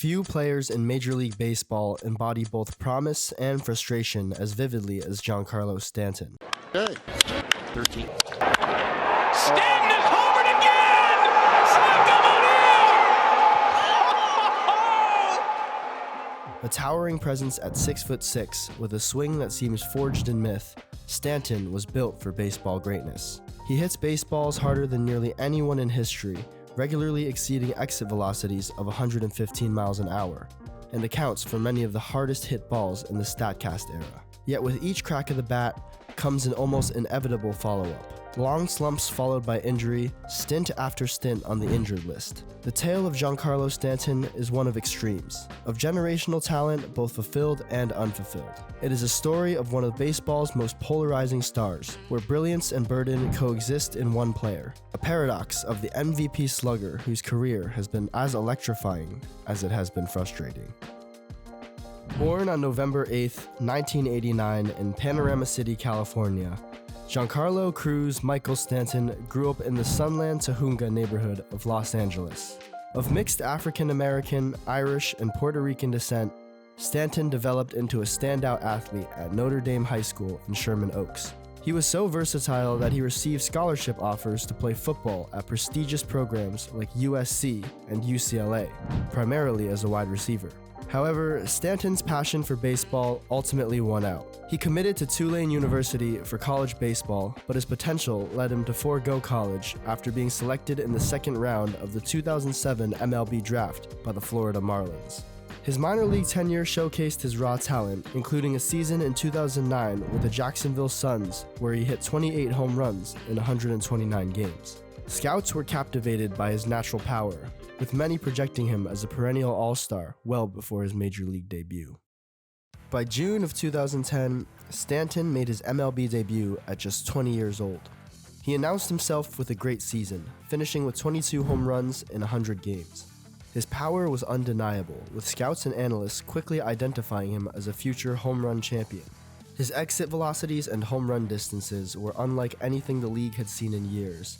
Few players in Major League Baseball embody both promise and frustration as vividly as Giancarlo Stanton. Okay. 13. Stanton is homered again! A towering presence at 6'6", with a swing that seems forged in myth, Stanton was built for baseball greatness. He hits baseballs harder than nearly anyone in history, regularly exceeding exit velocities of 115 miles an hour, and accounts for many of the hardest hit balls in the StatCast era. Yet with each crack of the bat comes an almost inevitable follow-up. Long slumps followed by injury, stint after stint on the injured list. The tale of Giancarlo Stanton is one of extremes, of generational talent both fulfilled and unfulfilled. It is a story of one of baseball's most polarizing stars, where brilliance and burden coexist in one player. A paradox of the MVP slugger whose career has been as electrifying as it has been frustrating. Born on November 8, 1989 in Panorama City, California, Giancarlo Cruz Michael Stanton grew up in the Sunland Tujunga neighborhood of Los Angeles. Of mixed African-American, Irish, and Puerto Rican descent, Stanton developed into a standout athlete at Notre Dame High School in Sherman Oaks. He was so versatile that he received scholarship offers to play football at prestigious programs like USC and UCLA, primarily as a wide receiver. However, Stanton's passion for baseball ultimately won out. He committed to Tulane University for college baseball, but his potential led him to forego college after being selected in the second round of the 2007 MLB draft by the Florida Marlins. His minor league tenure showcased his raw talent, including a season in 2009 with the Jacksonville Suns, where he hit 28 home runs in 129 games. Scouts were captivated by his natural power, with many projecting him as a perennial all-star well before his major league debut. By June of 2010, Stanton made his MLB debut at just 20 years old. He announced himself with a great season, finishing with 22 home runs in 100 games. His power was undeniable, with scouts and analysts quickly identifying him as a future home run champion. His exit velocities and home run distances were unlike anything the league had seen in years,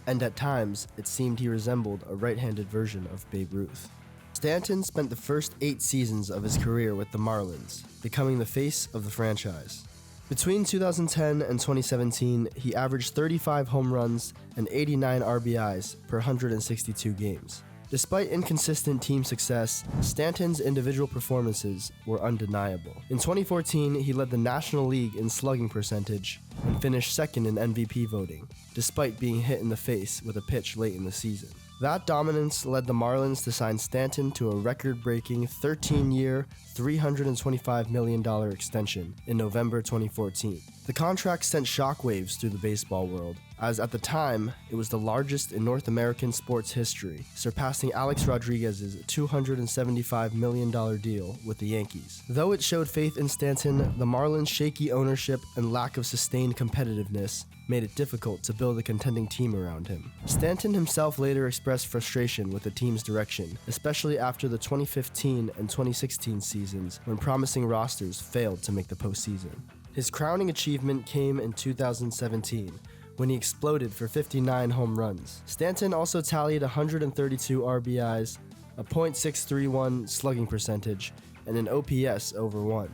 and at times, it seemed he resembled a right-handed version of Babe Ruth. Stanton spent the first 8 seasons of his career with the Marlins, becoming the face of the franchise. Between 2010 and 2017, he averaged 35 home runs and 89 RBIs per 162 games. Despite inconsistent team success, Stanton's individual performances were undeniable. In 2014, he led the National League in slugging percentage and finished second in MVP voting, despite being hit in the face with a pitch late in the season. That dominance led the Marlins to sign Stanton to a record-breaking 13-year, $325 million extension in November 2014. The contract sent shockwaves through the baseball world, as at the time, it was the largest in North American sports history, surpassing Alex Rodriguez's $275 million deal with the Yankees. Though it showed faith in Stanton, the Marlins' shaky ownership and lack of sustained competitiveness made it difficult to build a contending team around him. Stanton himself later expressed frustration with the team's direction, especially after the 2015 and 2016 seasons when promising rosters failed to make the postseason. His crowning achievement came in 2017, when he exploded for 59 home runs. Stanton also tallied 132 RBIs, a .631 slugging percentage, and an OPS over 1.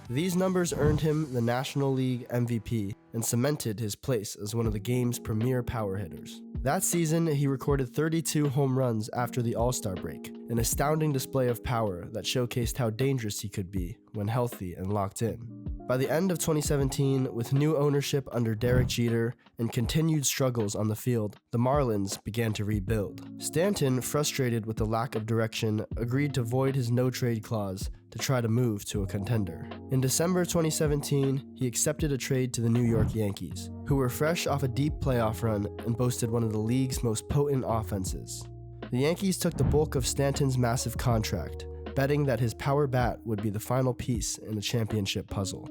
These numbers earned him the National League MVP and cemented his place as one of the game's premier power hitters. That season, he recorded 32 home runs after the All-Star break, an astounding display of power that showcased how dangerous he could be when healthy and locked in. By the end of 2017, with new ownership under Derek Jeter and continued struggles on the field, the Marlins began to rebuild. Stanton, frustrated with the lack of direction, agreed to void his no-trade clause to try to move to a contender. In December 2017, he accepted a trade to the New York Yankees, who were fresh off a deep playoff run and boasted one of the league's most potent offenses. The Yankees took the bulk of Stanton's massive contract, betting that his power bat would be the final piece in the championship puzzle.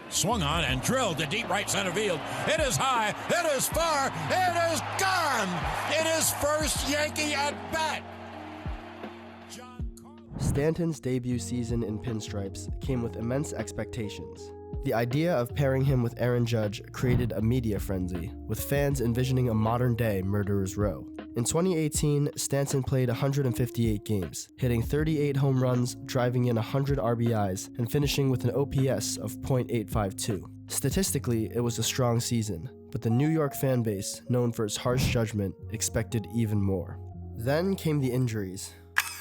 Swung on and drilled to deep right center field. It is high, it is far, it is gone! It is first Yankee at bat! Stanton's debut season in pinstripes came with immense expectations. The idea of pairing him with Aaron Judge created a media frenzy, with fans envisioning a modern-day Murderer's Row. In 2018, Stanton played 158 games, hitting 38 home runs, driving in 100 RBIs, and finishing with an OPS of .852. Statistically, it was a strong season, but the New York fan base, known for its harsh judgment, expected even more. Then came the injuries.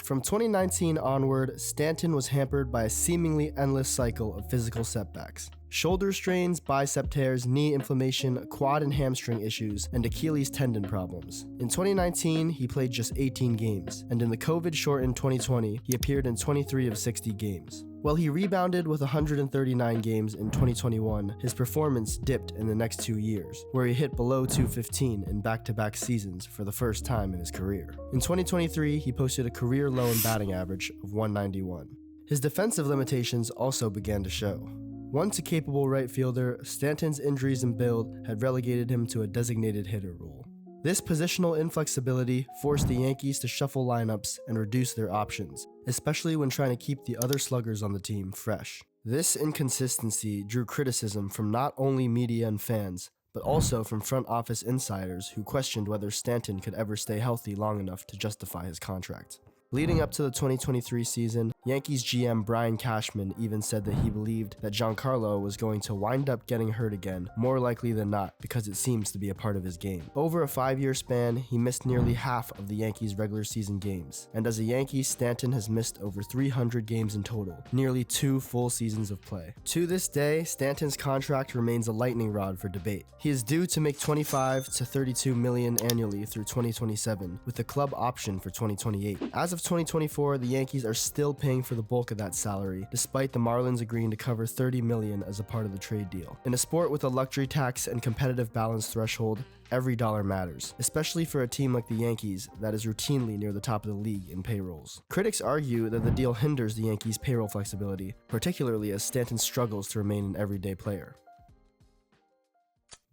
From 2019 onward, Stanton was hampered by a seemingly endless cycle of physical setbacks. Shoulder strains, bicep tears, knee inflammation, quad and hamstring issues, and Achilles tendon problems. In 2019, he played just 18 games, and in the COVID-shortened 2020, he appeared in 23 of 60 games. While he rebounded with 139 games in 2021, his performance dipped in the next 2 years, where he hit below .215 in back-to-back seasons for the first time in his career. In 2023, he posted a career low in batting average of .191. His defensive limitations also began to show. Once a capable right fielder, Stanton's injuries and build had relegated him to a designated hitter role. This positional inflexibility forced the Yankees to shuffle lineups and reduce their options, especially when trying to keep the other sluggers on the team fresh. This inconsistency drew criticism from not only media and fans, but also from front office insiders who questioned whether Stanton could ever stay healthy long enough to justify his contract. Leading up to the 2023 season, Yankees GM Brian Cashman even said that he believed that Giancarlo was going to wind up getting hurt again, more likely than not, because it seems to be a part of his game. Over a 5-year span, he missed nearly half of the Yankees' regular season games, and as a Yankee, Stanton has missed over 300 games in total, nearly 2 full seasons of play. To this day, Stanton's contract remains a lightning rod for debate. He is due to make $25 to $32 million annually through 2027, with a club option for 2028. As of 2024, the Yankees are still paying for the bulk of that salary, despite the Marlins agreeing to cover $30 million as a part of the trade deal. In a sport with a luxury tax and competitive balance threshold, every dollar matters, especially for a team like the Yankees that is routinely near the top of the league in payrolls. Critics argue that the deal hinders the Yankees' payroll flexibility, particularly as Stanton struggles to remain an everyday player.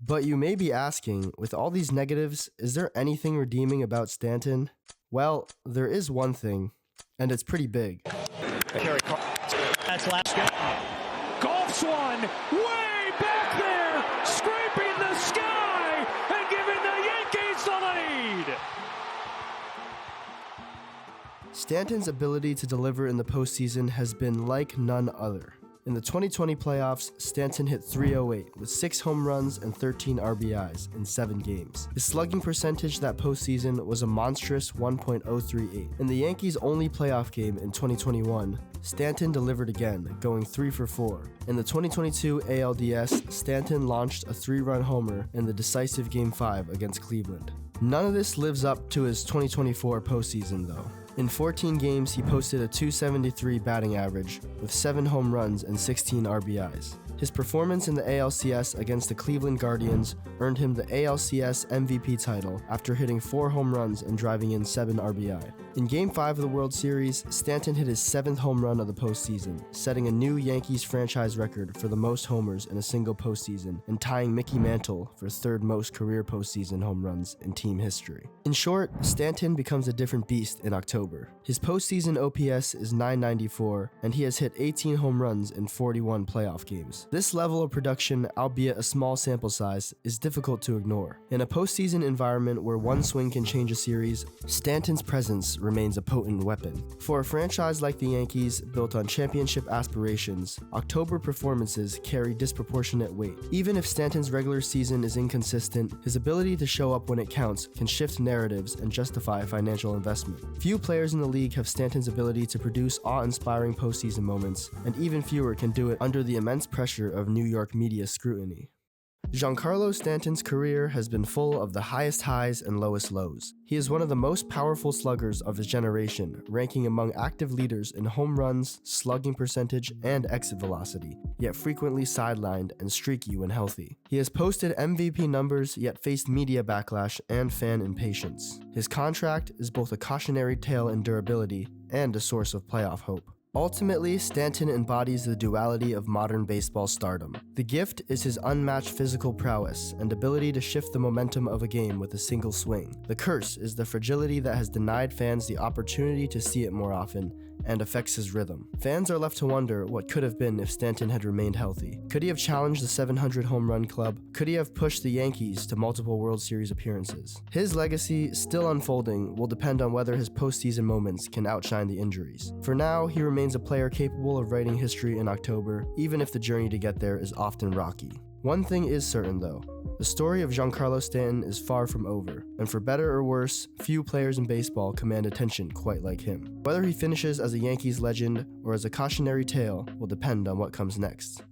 But you may be asking, with all these negatives, is there anything redeeming about Stanton? Well, there is one thing, and it's pretty big. That's last game. Golfs one, way back there, scraping the sky and giving the Yankees the lead. Stanton's ability to deliver in the postseason has been like none other. In the 2020 playoffs, Stanton hit .308 with 6 home runs and 13 RBIs in 7 games. His slugging percentage that postseason was a monstrous 1.038. In the Yankees' only playoff game in 2021, Stanton delivered again, going 3 for 4. In the 2022 ALDS, Stanton launched a 3-run homer in the decisive Game 5 against Cleveland. None of this lives up to his 2024 postseason, though. In 14 games, he posted a .273 batting average with 7 home runs and 16 RBIs. His performance in the ALCS against the Cleveland Guardians earned him the ALCS MVP title after hitting 4 home runs and driving in 7 RBI. In Game 5 of the World Series, Stanton hit his 7th home run of the postseason, setting a new Yankees franchise record for the most homers in a single postseason and tying Mickey Mantle for 3rd most career postseason home runs in team history. In short, Stanton becomes a different beast in October. His postseason OPS is .994, and he has hit 18 home runs in 41 playoff games. This level of production, albeit a small sample size, is difficult to ignore. In a postseason environment where one swing can change a series, Stanton's presence remains a potent weapon. For a franchise like the Yankees, built on championship aspirations, October performances carry disproportionate weight. Even if Stanton's regular season is inconsistent, his ability to show up when it counts can shift narratives and justify financial investment. Few players in the league have Stanton's ability to produce awe-inspiring postseason moments, and even fewer can do it under the immense pressure of New York media scrutiny. Giancarlo Stanton's career has been full of the highest highs and lowest lows. He is one of the most powerful sluggers of his generation, ranking among active leaders in home runs, slugging percentage, and exit velocity, yet frequently sidelined and streaky when healthy. He has posted MVP numbers, yet faced media backlash and fan impatience. His contract is both a cautionary tale in durability and a source of playoff hope. Ultimately, Stanton embodies the duality of modern baseball stardom. The gift is his unmatched physical prowess and ability to shift the momentum of a game with a single swing. The curse is the fragility that has denied fans the opportunity to see it more often and affects his rhythm. Fans are left to wonder what could have been if Stanton had remained healthy. Could he have challenged the 700 home run club? Could he have pushed the Yankees to multiple World Series appearances? His legacy, still unfolding, will depend on whether his postseason moments can outshine the injuries. For now, he remains a player capable of writing history in October, even if the journey to get there is often rocky. One thing is certain though, the story of Giancarlo Stanton is far from over, and for better or worse, few players in baseball command attention quite like him. Whether he finishes as a Yankees legend or as a cautionary tale will depend on what comes next.